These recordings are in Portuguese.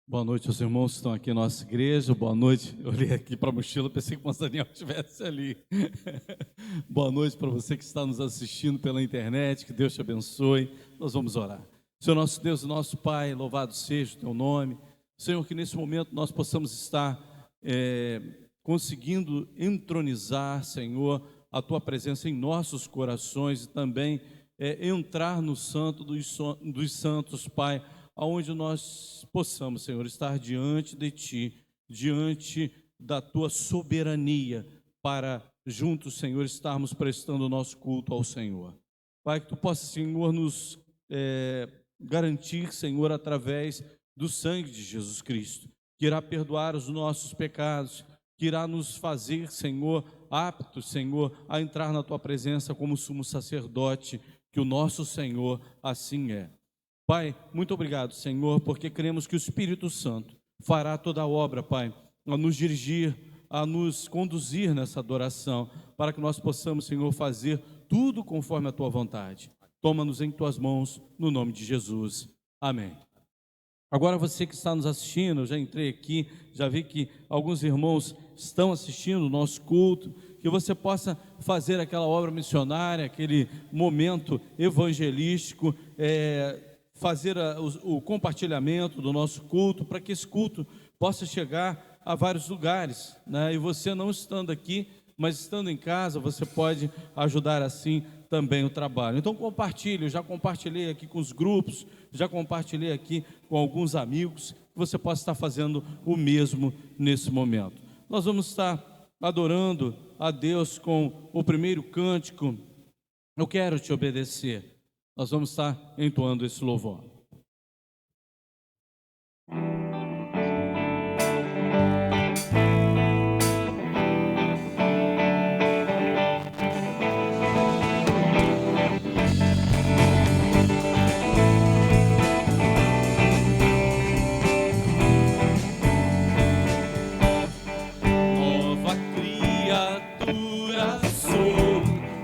Boa noite aos irmãos que estão aqui na nossa igreja. Boa noite. Eu olhei aqui para a mochila, pensei que o pastor Daniel estivesse ali. Boa noite para você que está nos assistindo pela internet. Que Deus te abençoe. Nós vamos orar. Senhor nosso Deus e nosso Pai, louvado seja o teu nome. Senhor, que nesse momento nós possamos estar conseguindo entronizar, Senhor, a tua presença em nossos corações e também entrar no santo dos santos, Pai, aonde nós possamos, Senhor, estar diante de Ti, diante da Tua soberania, para juntos, Senhor, estarmos prestando o nosso culto ao Senhor. Pai, que Tu possas, Senhor, nos garantir, Senhor, através do sangue de Jesus Cristo, que irá perdoar os nossos pecados, que irá nos fazer, Senhor, aptos, Senhor, a entrar na Tua presença como sumo sacerdote, que o nosso Senhor assim é. Pai, muito obrigado, Senhor, porque cremos que o Espírito Santo fará toda a obra, Pai, a nos dirigir, a nos conduzir nessa adoração, para que nós possamos, Senhor, fazer tudo conforme a Tua vontade. Toma-nos em Tuas mãos, no nome de Jesus. Amém. Agora você que está nos assistindo, eu já entrei aqui, já vi que alguns irmãos estão assistindo o nosso culto, que você possa fazer aquela obra missionária, aquele momento evangelístico, fazer o compartilhamento do nosso culto, para que esse culto possa chegar a vários lugares, né? E você não estando aqui, mas estando em casa, você pode ajudar assim também o trabalho. Então compartilhe, eu já compartilhei aqui com os grupos, já compartilhei aqui com alguns amigos, que você possa estar fazendo o mesmo nesse momento. Nós vamos estar adorando a Deus com o primeiro cântico, Eu Quero Te Obedecer. Nós vamos estar entoando esse louvor.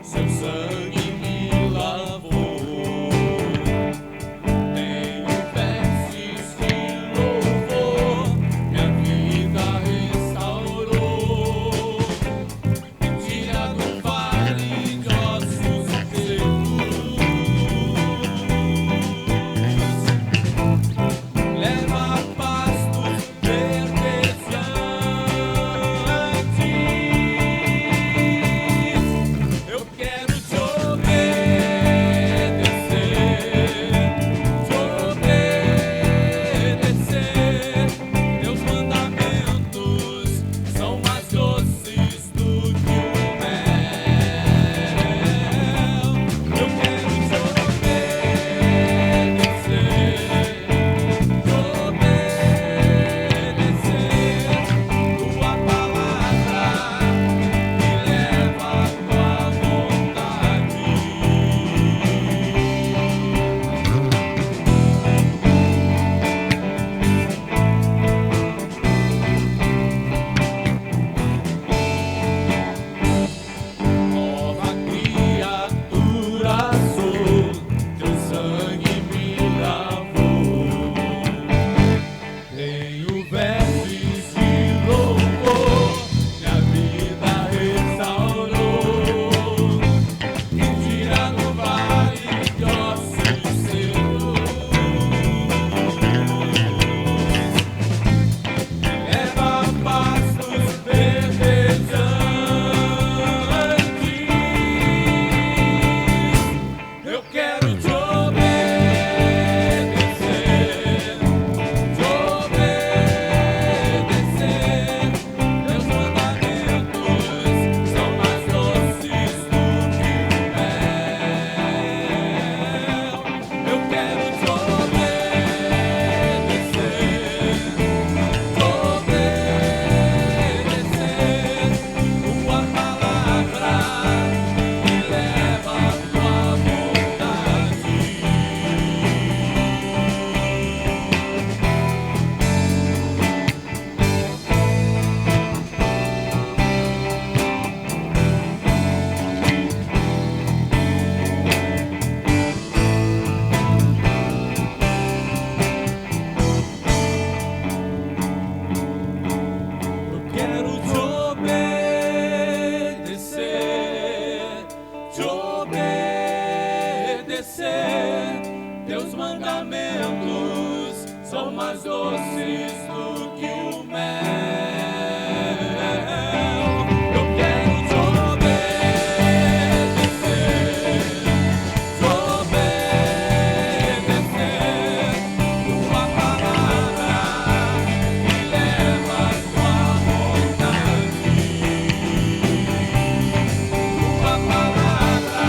Seu sangue me lavou. obedecer. Teus mandamentos são mais doces do que o mel. Eu quero te obedecer, tua palavra me leva à tua vontade. Tua palavra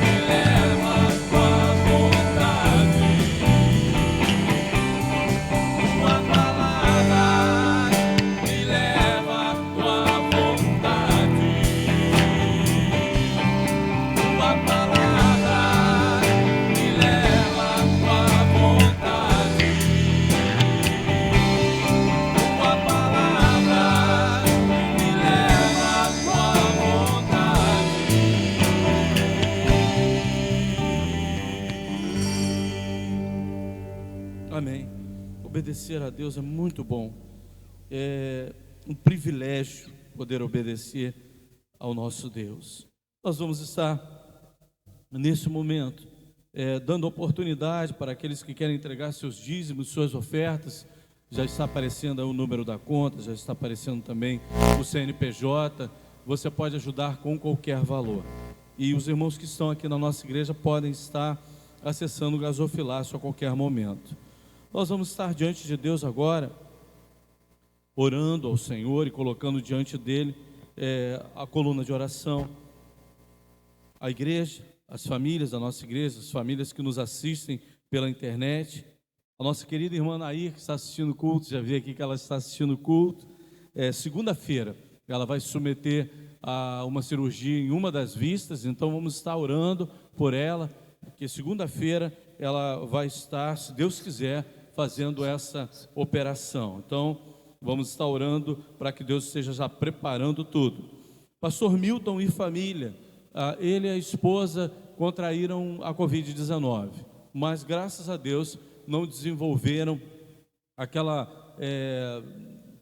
me leva à tua vontade. Tua palavra me leva à tua vontade. Tua palavra me leva à tua vontade. Tua palavra me leva à tua vontade. Amém. Obedecer a Deus é muito bom. É um privilégio poder obedecer ao nosso Deus. Nós vamos estar nesse momento dando oportunidade para aqueles que querem entregar seus dízimos, suas ofertas. Já está aparecendo aí o número da conta, já está aparecendo também o CNPJ. Você pode ajudar com qualquer valor. E os irmãos que estão aqui na nossa igreja podem estar acessando o gasofilácio a qualquer momento. Nós vamos estar diante de Deus agora, orando ao Senhor e colocando diante dele a coluna de oração, a igreja, as famílias da nossa igreja, as famílias que nos assistem pela internet, a nossa querida irmã Nair, que está assistindo o culto, já vi aqui que ela está assistindo o culto. Segunda-feira ela vai se submeter a uma cirurgia em uma das vistas, então vamos estar orando por ela, porque segunda-feira ela vai estar, se Deus quiser, fazendo essa operação. Então vamos estar orando para que Deus esteja já preparando tudo. Pastor Milton e família, ele e a esposa contraíram a Covid-19, mas graças a Deus não desenvolveram aquela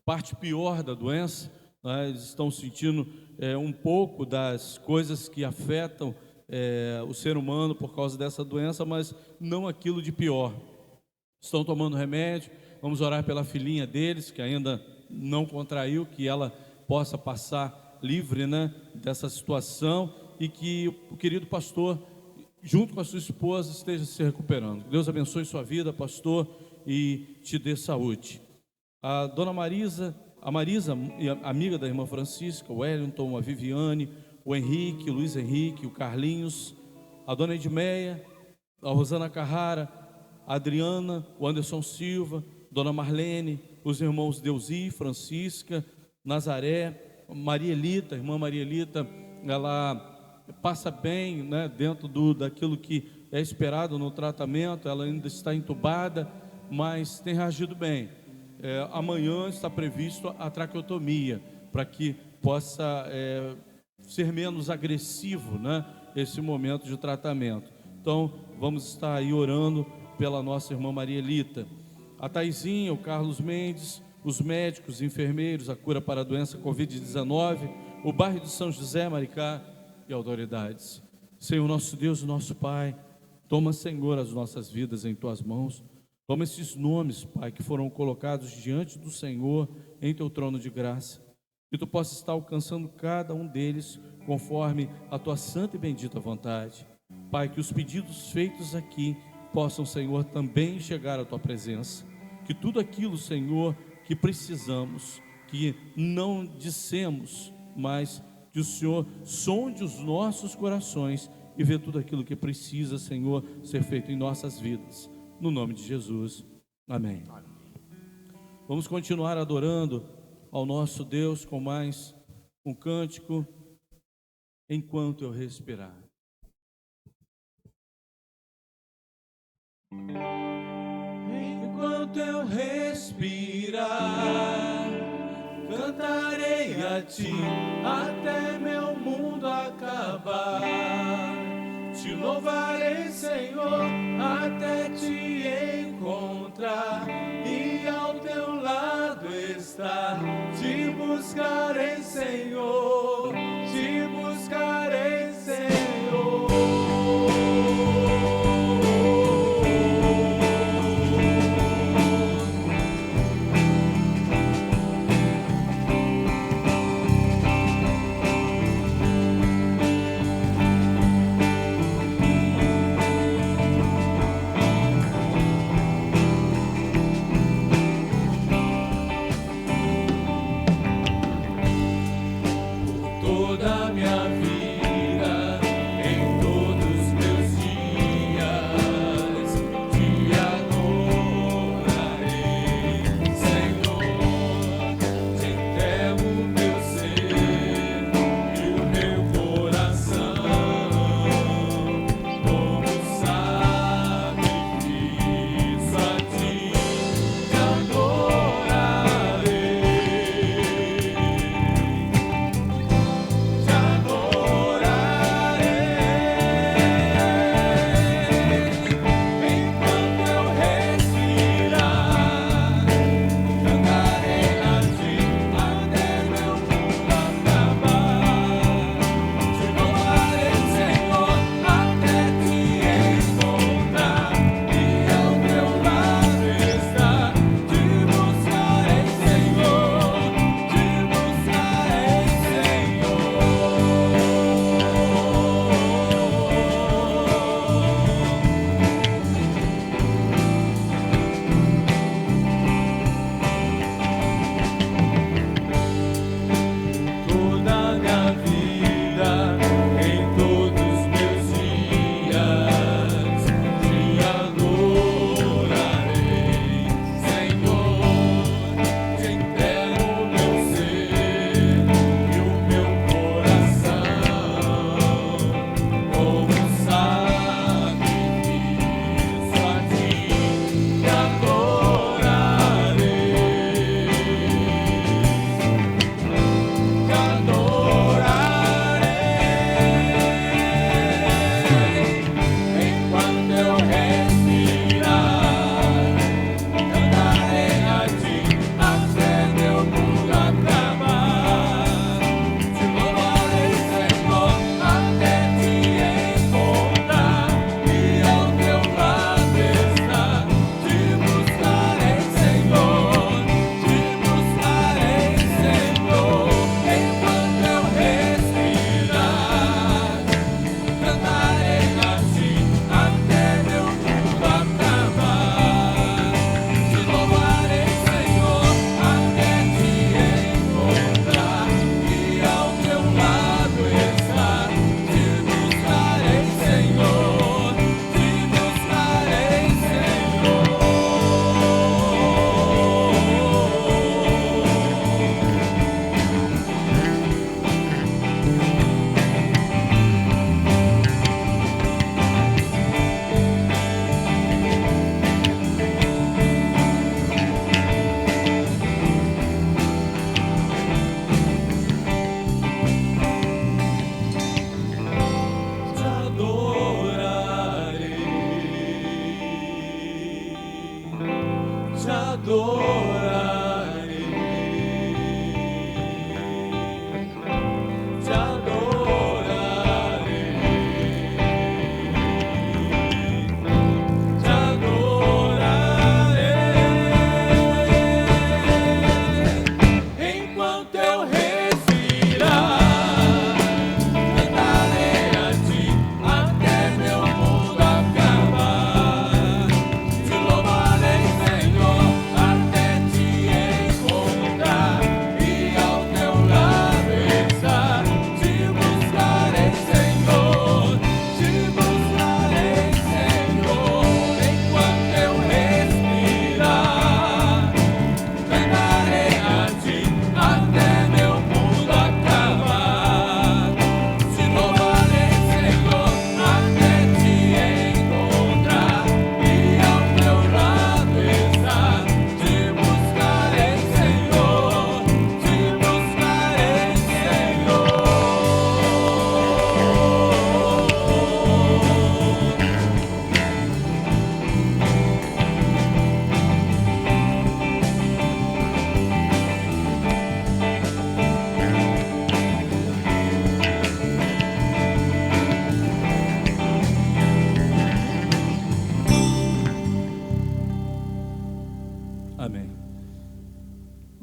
parte pior da doença, né? Eles estão sentindo um pouco das coisas que afetam o ser humano por causa dessa doença, mas não aquilo de pior. Estão tomando remédio. Vamos orar pela filhinha deles, que ainda não contraiu, que ela possa passar livre, né, dessa situação, e que o querido pastor, junto com a sua esposa, esteja se recuperando. Deus abençoe sua vida, pastor, e te dê saúde. A dona Marisa, amiga da irmã Francisca, o Wellington, a Viviane, o Henrique, o Luiz Henrique, o Carlinhos, a dona Edmeia, a Rosana Carrara, a Adriana, o Anderson Silva, dona Marlene, os irmãos Deusi, Francisca, Nazaré, Maria Elita, a irmã Maria Elita, ela passa bem, né, dentro daquilo que é esperado no tratamento. Ela ainda está entubada, mas tem reagido bem. Amanhã está previsto a traqueotomia, para que possa ser menos agressivo, né, esse momento de tratamento. Então vamos estar aí orando pela nossa irmã Maria Elita, a Taizinha, o Carlos Mendes, os médicos, enfermeiros, a cura para a doença Covid-19, o bairro de São José, Maricá e autoridades. Senhor, nosso Deus e nosso Pai, toma, Senhor, as nossas vidas em Tuas mãos. Toma esses nomes, Pai, que foram colocados diante do Senhor em Teu trono de graça, que Tu possas estar alcançando cada um deles conforme a Tua santa e bendita vontade. Pai, que os pedidos feitos aqui possam, Senhor, também chegar à Tua presença, que tudo aquilo, Senhor, que precisamos, que não dissemos, mas que o Senhor sonde os nossos corações e vê tudo aquilo que precisa, Senhor, ser feito em nossas vidas, no nome de Jesus, amém. Vamos continuar adorando ao nosso Deus com mais um cântico, Enquanto Eu Respirar. Enquanto eu respirar, cantarei a Ti até meu mundo acabar. Te louvarei, Senhor, até Te encontrar e ao Teu lado estar. Te buscarei, Senhor, Te buscarei, Senhor.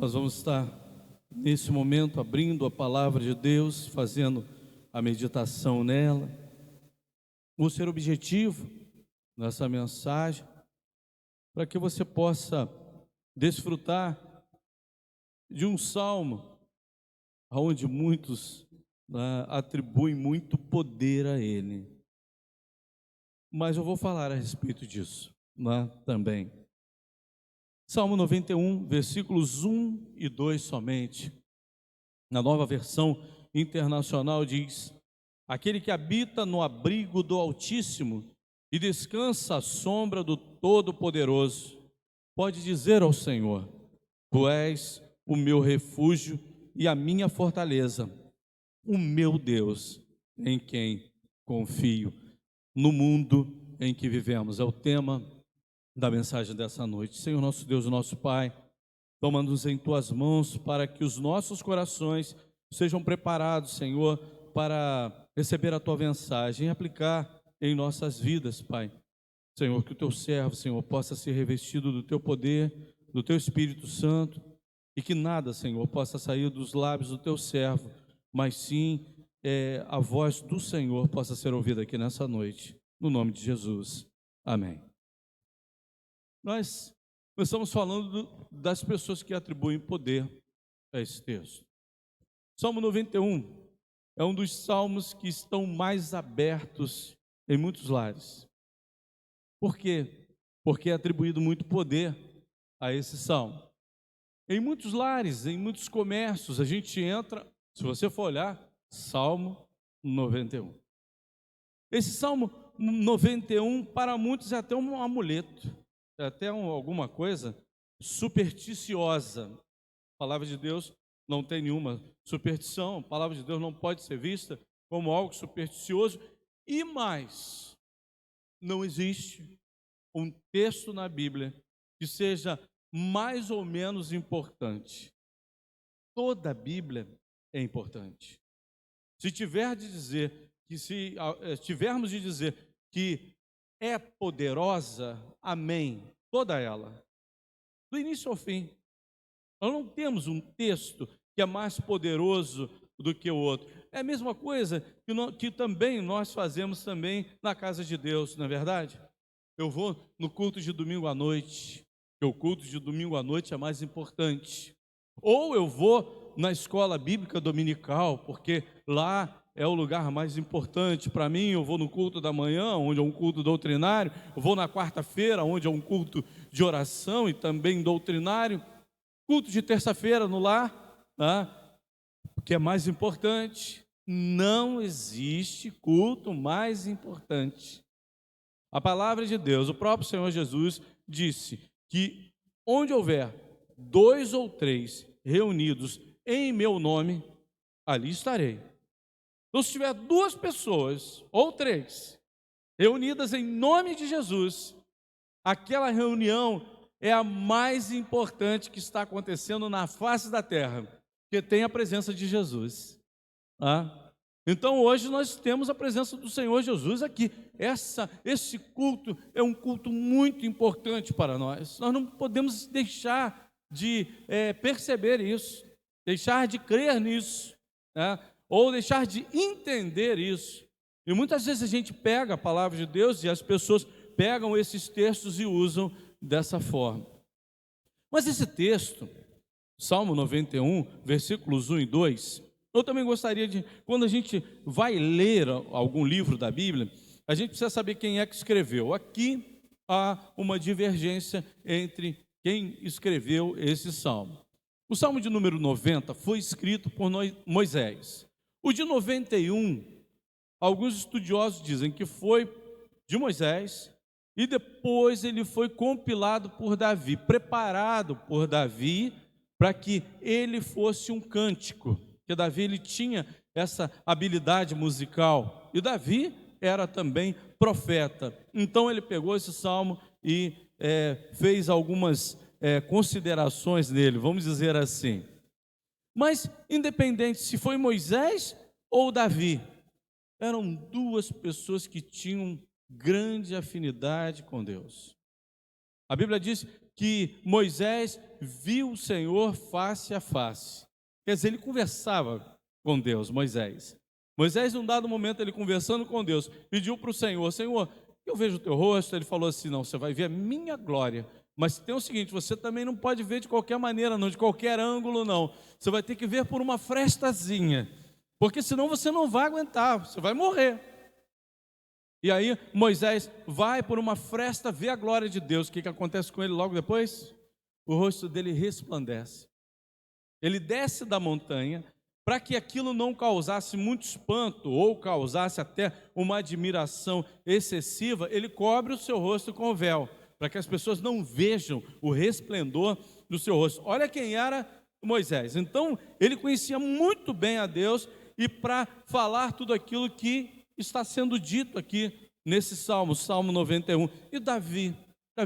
Nós vamos estar nesse momento abrindo a palavra de Deus, fazendo a meditação nela. Vou ser objetivo nessa mensagem para que você possa desfrutar de um salmo onde muitos atribuem muito poder a ele. Mas eu vou falar a respeito disso também. Salmo 91, versículos 1 e 2 somente. Na Nova Versão Internacional diz: aquele que habita no abrigo do Altíssimo e descansa à sombra do Todo-Poderoso, pode dizer ao Senhor: tu és o meu refúgio e a minha fortaleza, o meu Deus em quem confio. No mundo em que vivemos, é o tema da mensagem dessa noite. Senhor nosso Deus, nosso Pai, toma-nos em Tuas mãos para que os nossos corações sejam preparados, Senhor, para receber a Tua mensagem e aplicar em nossas vidas, Pai. Senhor, que o Teu servo, Senhor, possa ser revestido do Teu poder, do Teu Espírito Santo, e que nada, Senhor, possa sair dos lábios do Teu servo, mas sim a voz do Senhor possa ser ouvida aqui nessa noite, no nome de Jesus. Amém. Nós estamos falando das pessoas que atribuem poder a esse texto. Salmo 91 é um dos salmos que estão mais abertos em muitos lares. Por quê? Porque é atribuído muito poder a esse salmo. Em muitos lares, em muitos comércios, a gente entra, se você for olhar, Salmo 91. Esse Salmo 91, para muitos, é até um amuleto. É até alguma coisa supersticiosa. A palavra de Deus não tem nenhuma superstição, a palavra de Deus não pode ser vista como algo supersticioso. E mais, não existe um texto na Bíblia que seja mais ou menos importante. Toda a Bíblia é importante. Se tivermos de dizer que é poderosa, amém, toda ela, do início ao fim. Nós não temos um texto que é mais poderoso do que o outro. É a mesma coisa que também nós fazemos também na casa de Deus, não é verdade? Eu vou no culto de domingo à noite, porque o culto de domingo à noite é mais importante. Ou eu vou na escola bíblica dominical, porque lá é o lugar mais importante para mim. Eu vou no culto da manhã, onde é um culto doutrinário. Eu vou na quarta-feira, onde é um culto de oração e também doutrinário. Culto de terça-feira no lar, que é mais importante. Não existe culto mais importante. A palavra de Deus, o próprio Senhor Jesus disse que onde houver 2 ou 3 reunidos em meu nome, ali estarei. Então, se tiver 2 pessoas ou 3 reunidas em nome de Jesus, aquela reunião é a mais importante que está acontecendo na face da terra, que tem a presença de Jesus. Então hoje nós temos a presença do Senhor Jesus aqui. Esse culto é um culto muito importante para nós. Nós não podemos deixar de perceber isso, deixar de crer nisso, ou deixar de entender isso. E muitas vezes a gente pega a palavra de Deus e as pessoas pegam esses textos e usam dessa forma. Mas esse texto, Salmo 91, versículos 1 e 2, eu também gostaria de, quando a gente vai ler algum livro da Bíblia, a gente precisa saber quem é que escreveu. Aqui há uma divergência entre quem escreveu esse salmo. O salmo de número 90 foi escrito por Moisés. O de 91, alguns estudiosos dizem que foi de Moisés e depois ele foi compilado por Davi, preparado por Davi para que ele fosse um cântico. Porque Davi ele tinha essa habilidade musical e Davi era também profeta. Então ele pegou esse salmo e fez algumas considerações nele, vamos dizer assim. Mas independente se foi Moisés ou Davi, eram duas pessoas que tinham grande afinidade com Deus. A Bíblia diz que Moisés viu o Senhor face a face. Quer dizer, ele conversava com Deus, Moisés. Moisés, num dado momento, ele conversando com Deus, pediu para o Senhor: Senhor, eu vejo o teu rosto. Ele falou assim: não, você vai ver a minha glória. Mas tem o seguinte, você também não pode ver de qualquer maneira, não, de qualquer ângulo, não. Você vai ter que ver por uma frestazinha, porque senão você não vai aguentar, você vai morrer. E aí Moisés vai por uma fresta ver a glória de Deus. O que acontece com ele logo depois? O rosto dele resplandece. Ele desce da montanha para que aquilo não causasse muito espanto ou causasse até uma admiração excessiva. Ele cobre o seu rosto com o véu, para que as pessoas não vejam o resplendor do seu rosto. Olha quem era Moisés. Então ele conhecia muito bem a Deus, e para falar tudo aquilo que está sendo dito aqui nesse salmo, Salmo 91. E Davi,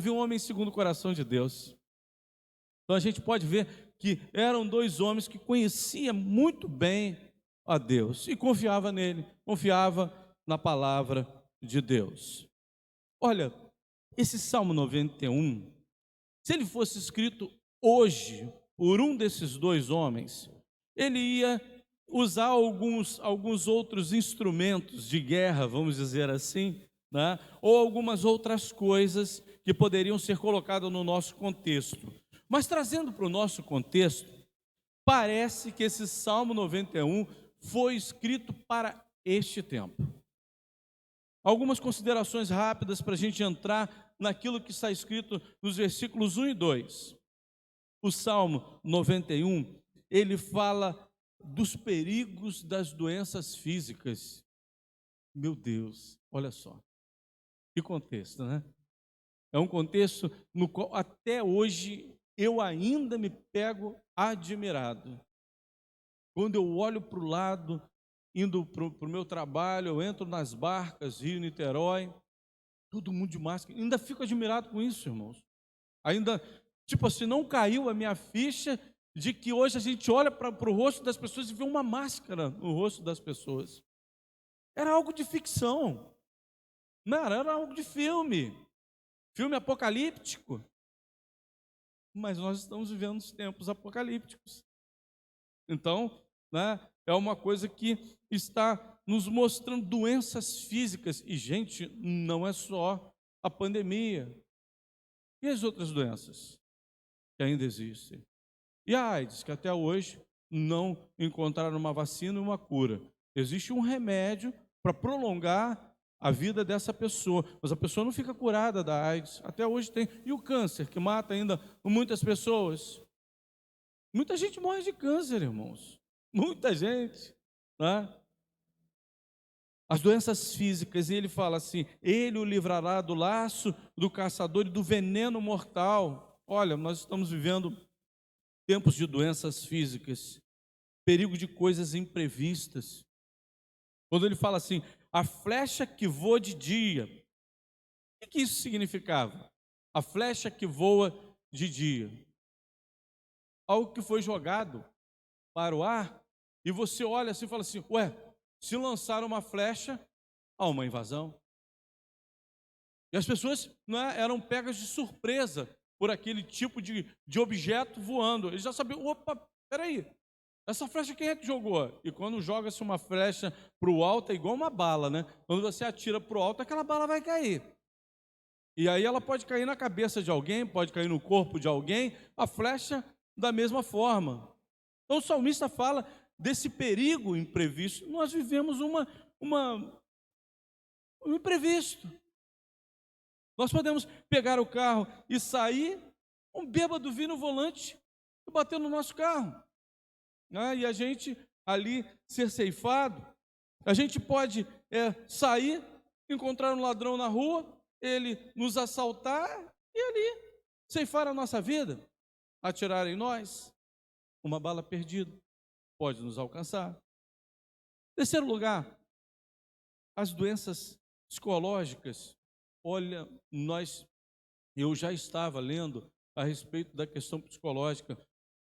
um homem segundo o coração de Deus. Então a gente pode ver que eram dois homens que conheciam muito bem a Deus e confiava nele, confiava na palavra de Deus. Olha, esse Salmo 91, se ele fosse escrito hoje por um desses dois homens, ele ia usar alguns outros instrumentos de guerra, vamos dizer assim, ou algumas outras coisas que poderiam ser colocadas no nosso contexto. Mas trazendo para o nosso contexto, parece que esse Salmo 91 foi escrito para este tempo. Algumas considerações rápidas para a gente entrar naquilo que está escrito nos versículos 1 e 2. O Salmo 91, ele fala dos perigos das doenças físicas. Meu Deus, olha só, que contexto, né? É um contexto no qual até hoje eu ainda me pego admirado. Quando eu olho para o lado, indo para o meu trabalho, eu entro nas barcas, Rio, Niterói, todo mundo de máscara, ainda fico admirado com isso, irmãos. Ainda, tipo assim, não caiu a minha ficha de que hoje a gente olha para o rosto das pessoas e vê uma máscara no rosto das pessoas. Era algo de ficção, não, era algo de filme apocalíptico. Mas nós estamos vivendo os tempos apocalípticos. Então, é uma coisa que está nos mostrando doenças físicas. E, gente, não é só a pandemia. E as outras doenças que ainda existem? E a AIDS, que até hoje não encontraram uma vacina e uma cura. Existe um remédio para prolongar a vida dessa pessoa, mas a pessoa não fica curada da AIDS. Até hoje tem. E o câncer, que mata ainda muitas pessoas. Muita gente morre de câncer, irmãos. Muita gente. As doenças físicas, e ele fala assim: ele o livrará do laço do caçador e do veneno mortal. Olha, nós estamos vivendo tempos de doenças físicas, perigo de coisas imprevistas. Quando ele fala assim, a flecha que voa de dia, o que isso significava? A flecha que voa de dia. Algo que foi jogado para o ar, e você olha assim e fala assim, ué, se lançaram uma flecha, há uma invasão. E as pessoas, não é, eram pegas de surpresa por aquele tipo de objeto voando. Eles já sabiam, opa, peraí, essa flecha quem é que jogou? E quando joga-se uma flecha para o alto, é igual uma bala, né? Quando você atira para o alto, aquela bala vai cair. E aí ela pode cair na cabeça de alguém, pode cair no corpo de alguém, a flecha da mesma forma. Então o salmista fala desse perigo imprevisto. Nós vivemos um imprevisto. Nós podemos pegar o carro e sair, um bêbado vir no volante e bater no nosso carro, né? E a gente ali ser ceifado. A gente pode sair, encontrar um ladrão na rua, ele nos assaltar e ali ceifar a nossa vida, atirar em nós, uma bala perdida pode nos alcançar. Terceiro lugar, as doenças psicológicas. Olha, eu já estava lendo a respeito da questão psicológica.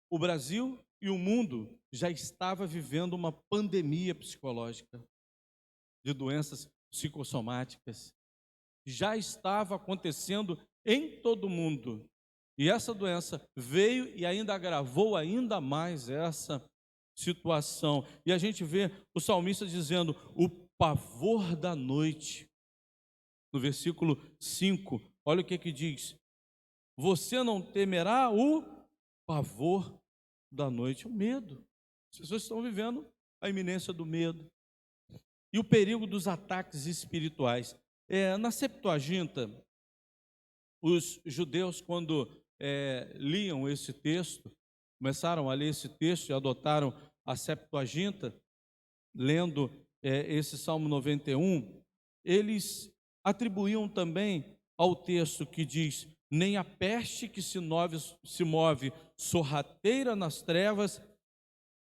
O Brasil e o mundo já estava vivendo uma pandemia psicológica de doenças psicossomáticas. Já estava acontecendo em todo o mundo. E essa doença veio e ainda agravou ainda mais essa situação. E a gente vê o salmista dizendo, o pavor da noite. No versículo 5, olha o que diz. Você não temerá o pavor da noite, o medo. As pessoas estão vivendo a iminência do medo. E o perigo dos ataques espirituais. Na Septuaginta, os judeus, quando liam esse texto, começaram a ler esse texto e adotaram a Septuaginta, lendo esse Salmo 91, eles atribuíam também ao texto que diz, nem a peste que se move sorrateira nas trevas,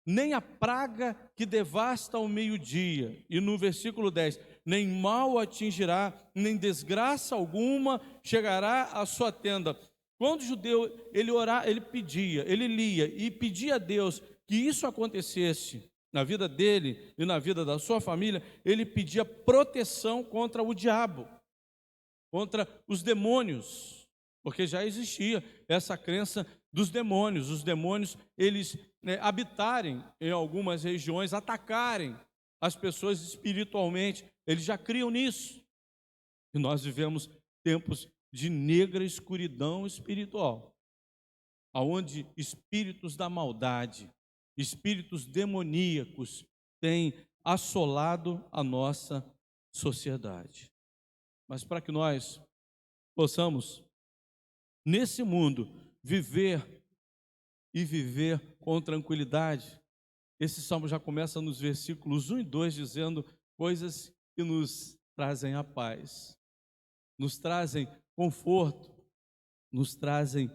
nem a praga que devasta ao meio-dia. E no versículo 10, nem mal atingirá, nem desgraça alguma chegará à sua tenda. Quando o judeu, ele pedia, ele lia e pedia a Deus que isso acontecesse na vida dele e na vida da sua família, ele pedia proteção contra o diabo, contra os demônios, porque já existia essa crença dos demônios, os demônios, eles habitarem em algumas regiões, atacarem as pessoas espiritualmente, eles já criam nisso. E nós vivemos tempos de negra escuridão espiritual, aonde espíritos da maldade, espíritos demoníacos têm assolado a nossa sociedade. Mas para que nós possamos, nesse mundo, viver com tranquilidade, esse salmo já começa nos versículos 1 e 2, dizendo coisas que nos trazem a paz, nos trazem conforto, nos trazem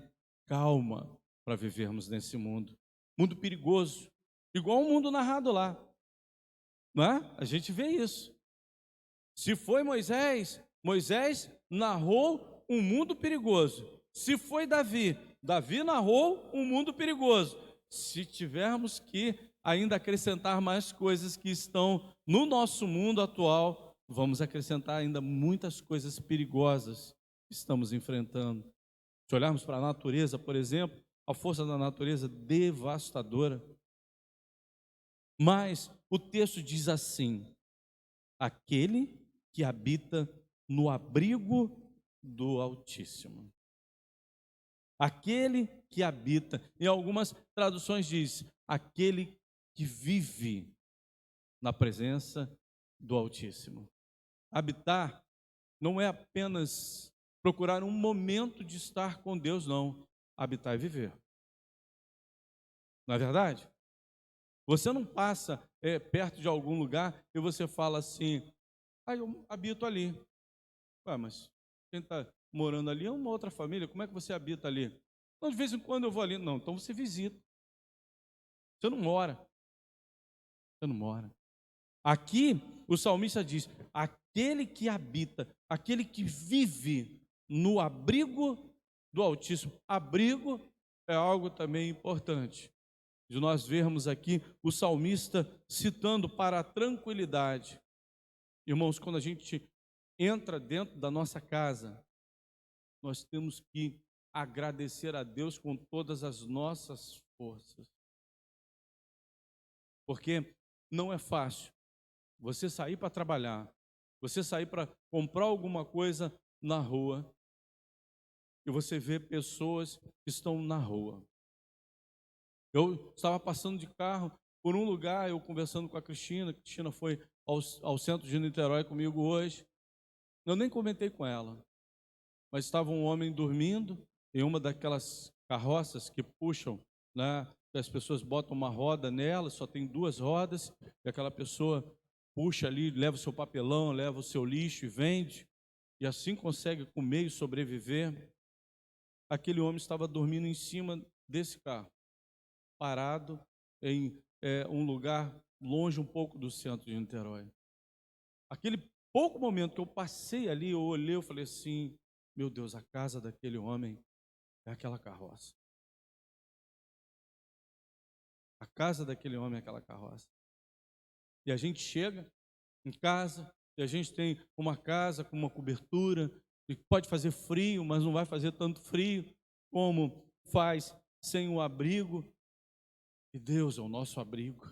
calma para vivermos nesse mundo. Mundo perigoso, igual o mundo narrado lá, não é? A gente vê isso. Se foi Moisés narrou um mundo perigoso. Se foi Davi narrou um mundo perigoso. Se tivermos que ainda acrescentar mais coisas que estão no nosso mundo atual, vamos acrescentar ainda muitas coisas perigosas que estamos enfrentando. Se olharmos para a natureza, por exemplo, a força da natureza devastadora. Mas o texto diz assim, aquele que habita no abrigo do Altíssimo. Aquele que habita, em algumas traduções diz, aquele que vive na presença do Altíssimo. Habitar não é apenas procurar um momento de estar com Deus, não. Habitar é viver. Não é verdade? Você não passa perto de algum lugar e você fala assim, eu habito ali. Ué, mas quem está morando ali é uma outra família, como é que você habita ali? Não, de vez em quando eu vou ali. Não, então você visita. Você não mora. Você não mora. Aqui o salmista diz, aquele que habita, aquele que vive no abrigo do Altíssimo. Abrigo é algo também importante, de nós vermos aqui o salmista citando para a tranquilidade. Irmãos, quando a gente entra dentro da nossa casa, nós temos que agradecer a Deus com todas as nossas forças, porque não é fácil você sair para trabalhar, você sair para comprar alguma coisa na rua, e você vê pessoas que estão na rua. Eu estava passando de carro por um lugar, eu conversando com a Cristina foi ao centro de Niterói comigo hoje. Eu nem comentei com ela, mas estava um homem dormindo em uma daquelas carroças que puxam, né? Que as pessoas botam uma roda nela, só tem 2 rodas, e aquela pessoa puxa ali, leva o seu papelão, leva o seu lixo e vende, e assim consegue comer e sobreviver. Aquele homem estava dormindo em cima desse carro, parado em um lugar longe um pouco do centro de Niterói. Aquele pouco momento que eu passei ali, eu olhei, eu falei assim, meu Deus, a casa daquele homem é aquela carroça. A casa daquele homem é aquela carroça. E a gente chega em casa, e a gente tem uma casa com uma cobertura, e pode fazer frio, mas não vai fazer tanto frio como faz sem o abrigo. E Deus é o nosso abrigo.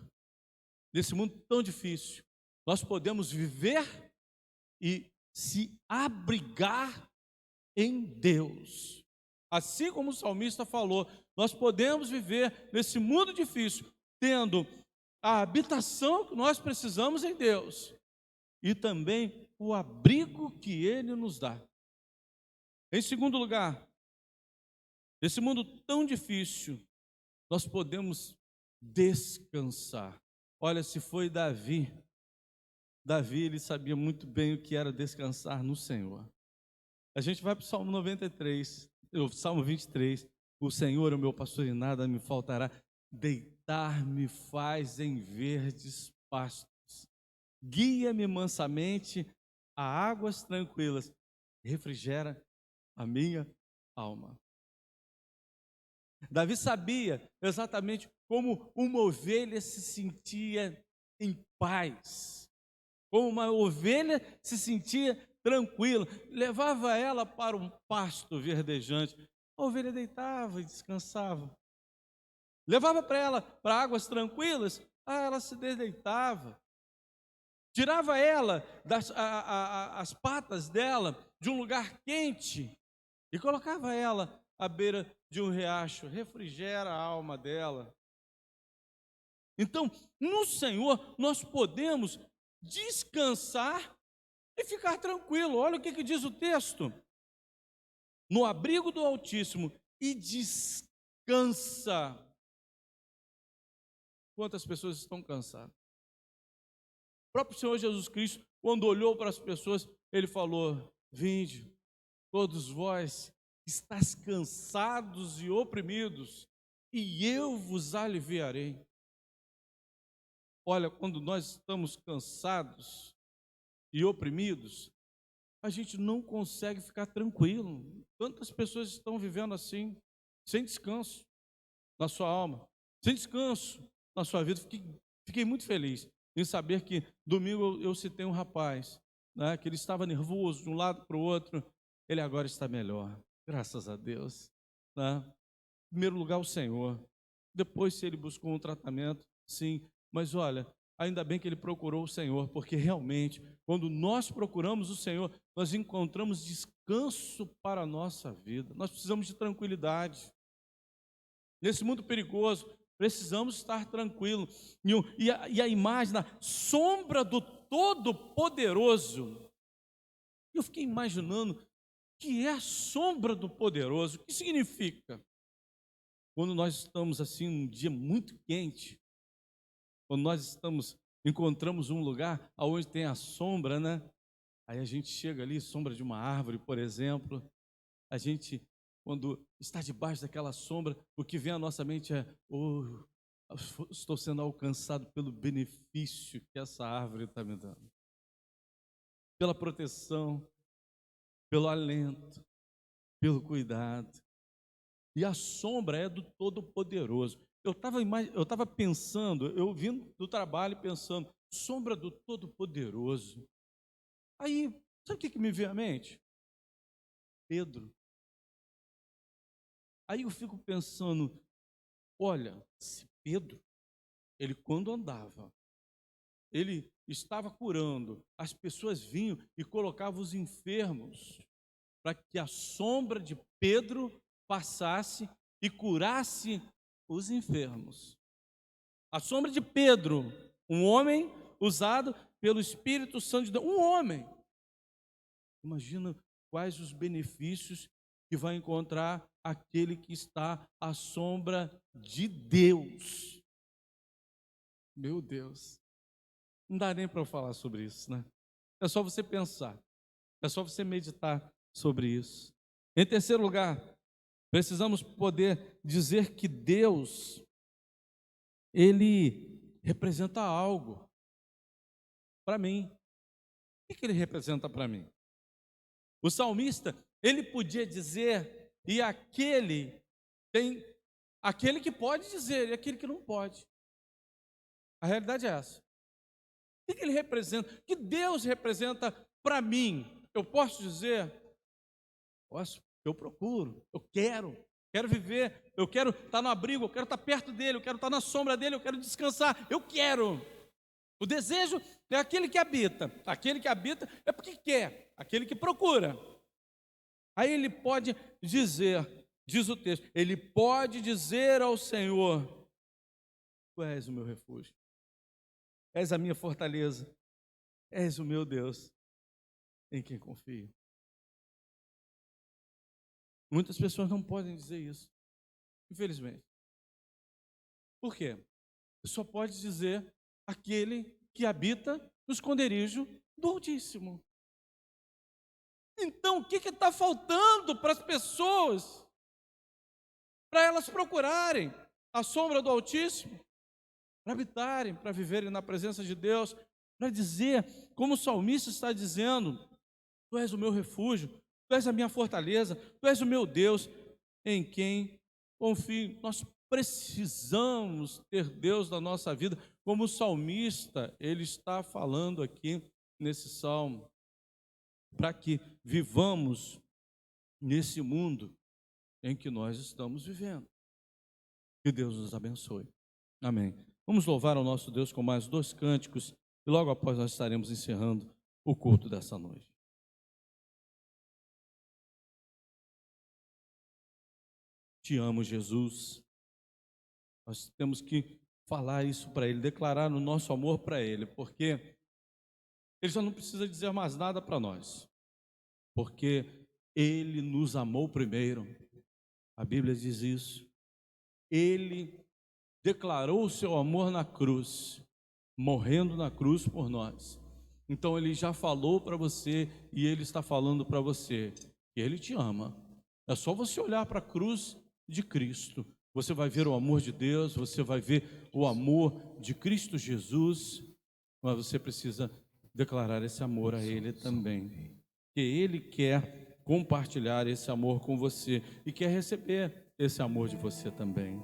Nesse mundo tão difícil, nós podemos viver e se abrigar em Deus. Assim como o salmista falou, nós podemos viver nesse mundo difícil, tendo a habitação que nós precisamos em Deus e também o abrigo que Ele nos dá. Em segundo lugar, nesse mundo tão difícil, nós podemos descansar. Olha, se foi Davi, ele sabia muito bem o que era descansar no Senhor. A gente vai para o Salmo 93, o Salmo 23. O Senhor é o meu pastor e nada me faltará. Deitar-me faz em verdes pastos. Guia-me mansamente a águas tranquilas. Refrigera a minha alma. Davi sabia exatamente como uma ovelha se sentia em paz, como uma ovelha se sentia tranquila, levava ela para um pasto verdejante, a ovelha deitava e descansava, levava para ela para águas tranquilas, ela se deitava, tirava ela as patas dela de um lugar quente e colocava ela à beira de um riacho, refrigera a alma dela. Então, no Senhor, nós podemos descansar e ficar tranquilo. Olha o que diz o texto: no abrigo do Altíssimo e descansa. Quantas pessoas estão cansadas? O próprio Senhor Jesus Cristo, quando olhou para as pessoas, Ele falou: vinde, todos vós que estáis cansados e oprimidos, e eu vos aliviarei. Olha, quando nós estamos cansados e oprimidos, a gente não consegue ficar tranquilo. Tantas pessoas estão vivendo assim, sem descanso na sua alma, sem descanso na sua vida. Fiquei muito feliz em saber que domingo eu citei um rapaz, né, que ele estava nervoso de um lado para o outro, ele agora está melhor, graças a Deus, né? Em primeiro lugar o Senhor, depois se ele buscou um tratamento, sim, mas olha, ainda bem que ele procurou o Senhor, porque realmente, quando nós procuramos o Senhor, nós encontramos descanso para a nossa vida. Nós precisamos de tranquilidade. Nesse mundo perigoso, precisamos estar tranquilos. E a imagem da sombra do Todo-Poderoso. Eu fiquei imaginando o que é a sombra do Poderoso. O que significa? Quando nós estamos assim, num dia muito quente, quando nós encontramos um lugar onde tem a sombra, né? Aí a gente chega ali, sombra de uma árvore, por exemplo. A gente, quando está debaixo daquela sombra, o que vem à nossa mente é: oh, estou sendo alcançado pelo benefício que essa árvore está me dando, pela proteção, pelo alento, pelo cuidado. e a sombra é do Todo-Poderoso. Eu estava pensando, eu vim do trabalho pensando, sombra do Todo-Poderoso. Aí, sabe o que me veio à mente? Pedro. Aí eu fico pensando, olha, se Pedro, ele quando andava, ele estava curando, as pessoas vinham e colocavam os enfermos para que a sombra de Pedro passasse e curasse os enfermos. A sombra de Pedro, um homem usado pelo Espírito Santo de Deus, um homem. Imagina quais os benefícios que vai encontrar aquele que está à sombra de Deus. Meu Deus, não dá nem para eu falar sobre isso, né? É só você pensar, é só você meditar sobre isso. Em terceiro lugar, precisamos poder dizer que Deus, Ele representa algo para mim. O que Ele representa para mim? O salmista, ele podia dizer, e aquele que pode dizer e aquele que não pode. A realidade é essa. O que Ele representa? O que Deus representa para mim? Eu posso dizer, posso, eu procuro, eu quero viver, eu quero estar no abrigo, eu quero estar perto dele, eu quero estar na sombra dele, eu quero descansar, eu quero. O desejo é aquele que habita é porque quer, aquele que procura. Aí ele pode dizer, diz o texto, ele pode dizer ao Senhor, tu és o meu refúgio, és a minha fortaleza, és o meu Deus, em quem confio. Muitas pessoas não podem dizer isso, infelizmente. Por quê? Só pode dizer aquele que habita no esconderijo do Altíssimo. Então, o que está faltando para as pessoas? Para elas procurarem a sombra do Altíssimo, para habitarem, para viverem na presença de Deus, para dizer, como o salmista está dizendo, tu és o meu refúgio, tu és a minha fortaleza, tu és o meu Deus, em quem confio. Nós precisamos ter Deus na nossa vida, como o salmista, ele está falando aqui nesse salmo, para que vivamos nesse mundo em que nós estamos vivendo. Que Deus nos abençoe. Amém. Vamos louvar ao nosso Deus com mais 2 cânticos e logo após nós estaremos encerrando o culto dessa noite. Te amo, Jesus. Nós temos que falar isso para Ele, declarar o nosso amor para Ele, porque Ele já não precisa dizer mais nada para nós, porque Ele nos amou primeiro. A Bíblia diz isso. Ele declarou o seu amor na cruz, morrendo na cruz por nós. Então Ele já falou para você e Ele está falando para você que Ele te ama. É só você olhar para a cruz de Cristo. Você vai ver o amor de Deus, você vai ver o amor de Cristo Jesus, mas você precisa declarar esse amor a Ele também. Que Ele quer compartilhar esse amor com você e quer receber esse amor de você também.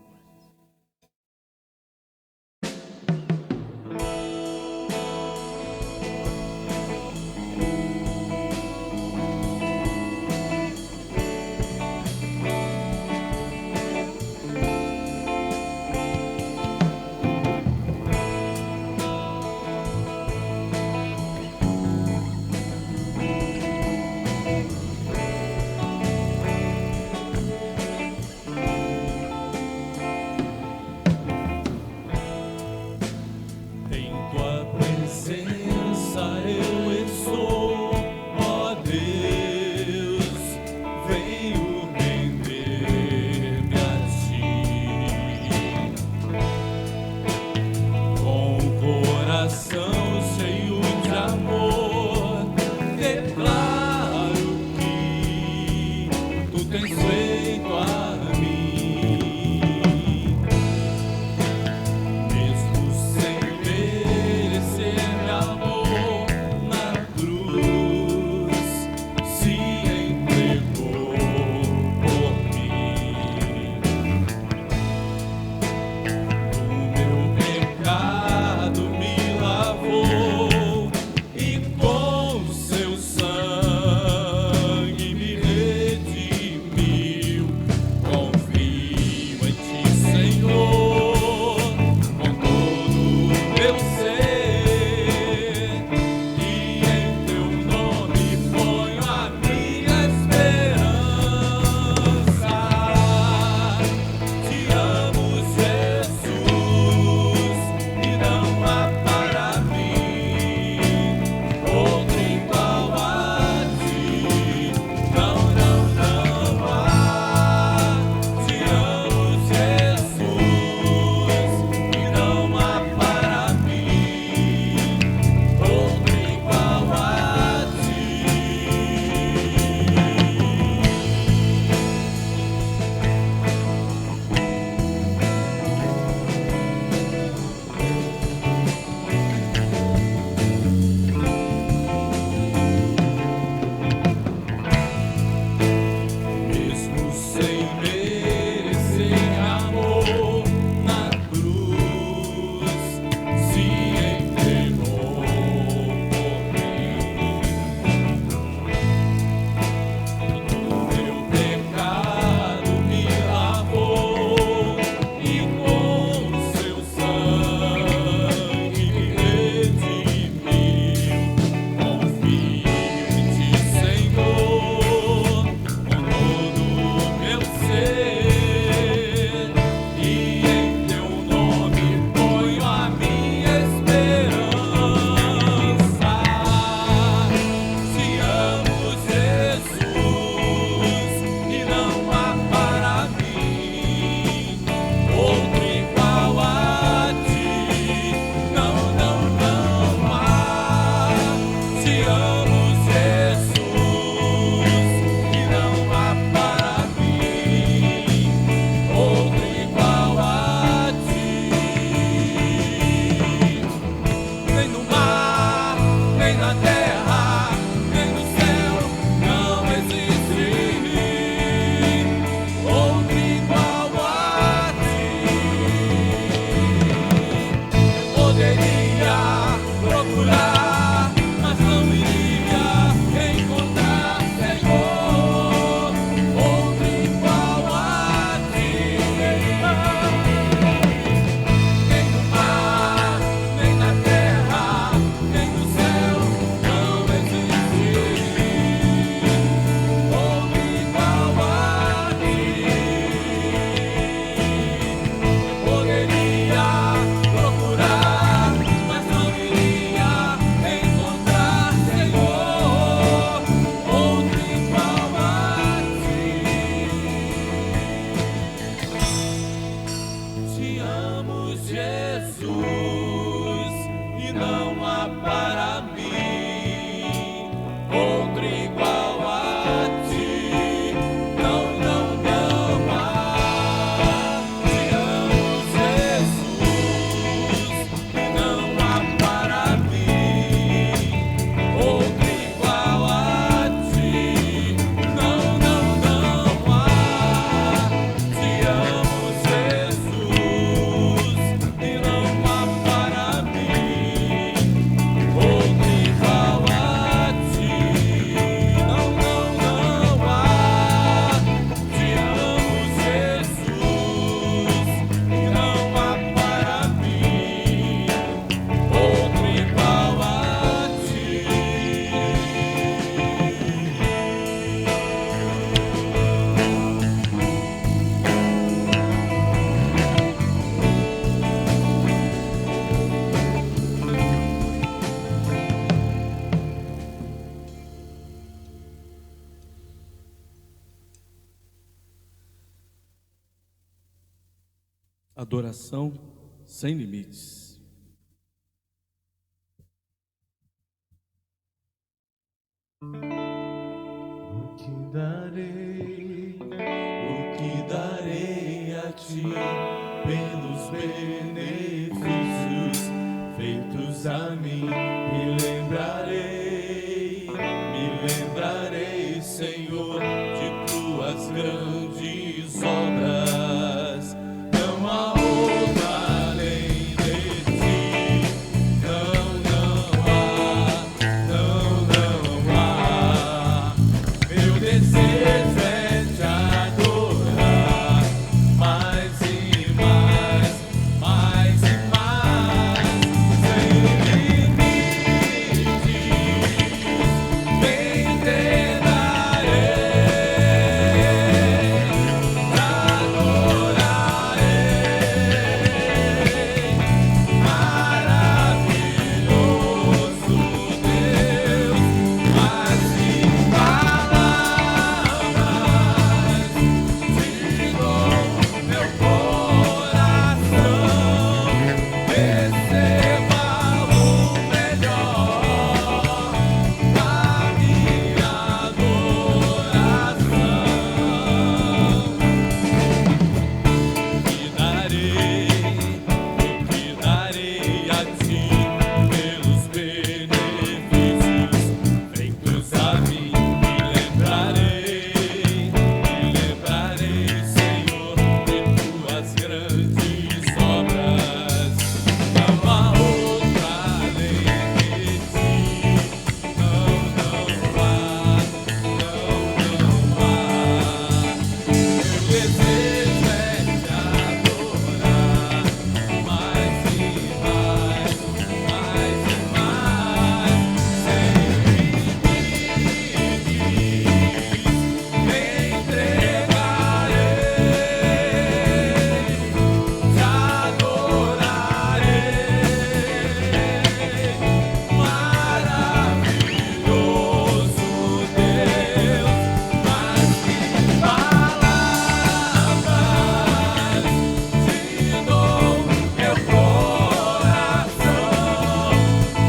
Adoração sem limites. O que darei a ti pelos benefícios feitos a mim? Me lembrarei, Senhor, de tuas grandes obras. Não há outra além de ti. Não há. Meu desejo é te adorar mais e mais, mais e mais, sem limites. Me entregarei, te adorarei. Maravilhoso Deus, mais que palavras te dou meu coração. Receba o melhor da minha adoração. O que darei a ti pelos benefícios feitos a mim? Me lembrarei, Senhor, de tuas grandes obras. Não há outra além de ti. Não há. Meu desejo é te adorar mais e mais, mais e mais, sem limites. Me entregarei, te adorarei. Maravilhoso Deus, mais que palavras te dou meu coração.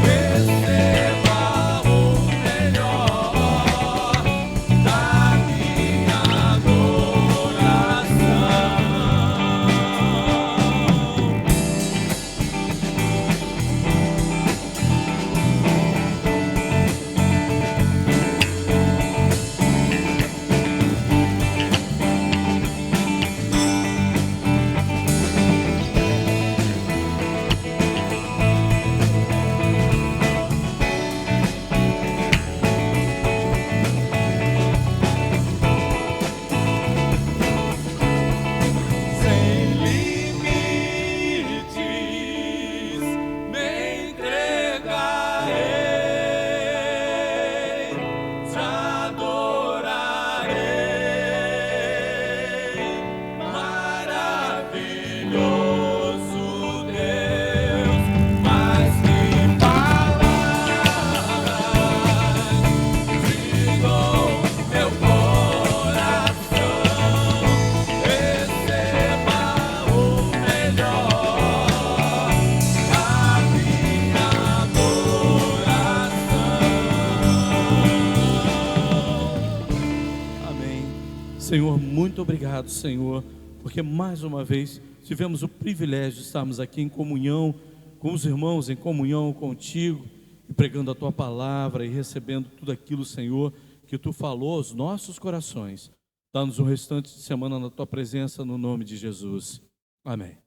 Receba o melhor da minha adoração. Sem limites, me entregarei, te adorarei. Maravilhoso Deus, mais que palavras te dou meu coração. Receba o melhor da minha adoração. Amém. Senhor, muito obrigado, Senhor, porque mais uma vez tivemos o privilégio de estarmos aqui em comunhão com os irmãos, em comunhão contigo, e pregando a tua palavra e recebendo tudo aquilo, Senhor, que tu falou aos nossos corações. Dá-nos o restante de semana na tua presença, no nome de Jesus. Amém.